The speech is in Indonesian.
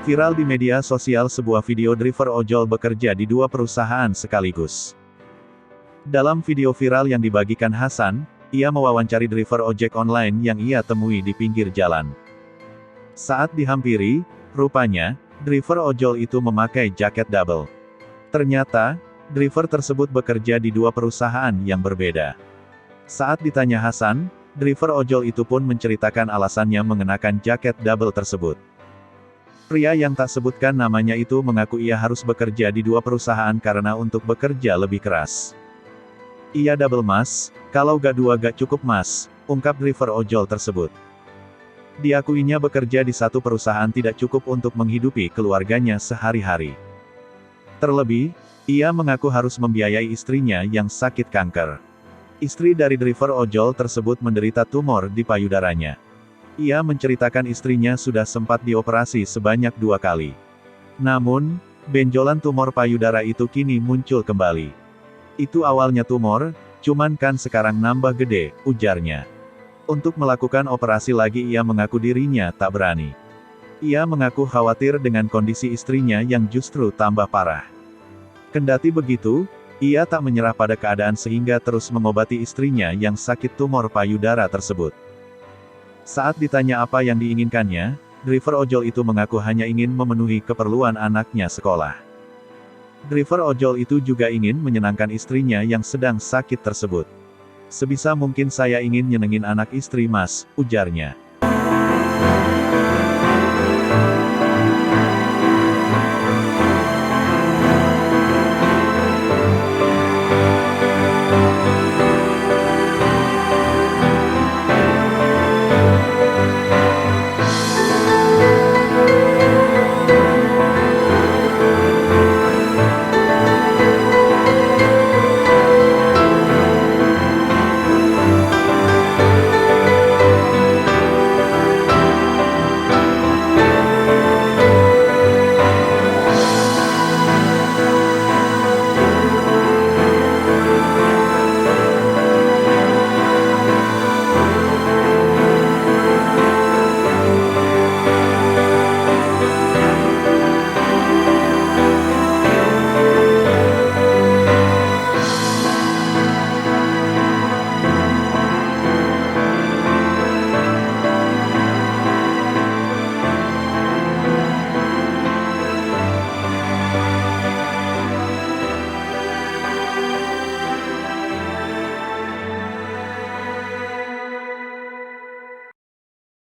Viral di media sosial sebuah video driver ojol bekerja di dua perusahaan sekaligus. Dalam video viral yang dibagikan Hasan, ia mewawancari driver ojek online yang ia temui di pinggir jalan. Saat dihampiri, rupanya, driver ojol itu memakai jaket double. Ternyata, driver tersebut bekerja di dua perusahaan yang berbeda. Saat ditanya Hasan, driver ojol itu pun menceritakan alasannya mengenakan jaket double tersebut. Pria yang tak sebutkan namanya itu mengaku ia harus bekerja di dua perusahaan karena untuk bekerja lebih keras. Ia double mas, kalau gak dua gak cukup mas, ungkap driver ojol tersebut. Diakuinya bekerja di satu perusahaan tidak cukup untuk menghidupi keluarganya sehari-hari. Terlebih, ia mengaku harus membiayai istrinya yang sakit kanker. Istri dari driver ojol tersebut menderita tumor di payudaranya. Ia menceritakan istrinya sudah sempat dioperasi sebanyak 2 kali. Namun, benjolan tumor payudara itu kini muncul kembali. Itu awalnya tumor, cuman kan sekarang nambah gede, ujarnya. Untuk melakukan operasi lagi ia mengaku dirinya tak berani. Ia mengaku khawatir dengan kondisi istrinya yang justru tambah parah. Kendati begitu, ia tak menyerah pada keadaan sehingga terus mengobati istrinya yang sakit tumor payudara tersebut. Saat ditanya apa yang diinginkannya, driver ojol itu mengaku hanya ingin memenuhi keperluan anaknya sekolah. Driver ojol itu juga ingin menyenangkan istrinya yang sedang sakit tersebut. Sebisa mungkin saya ingin nyenengin anak istri mas, ujarnya.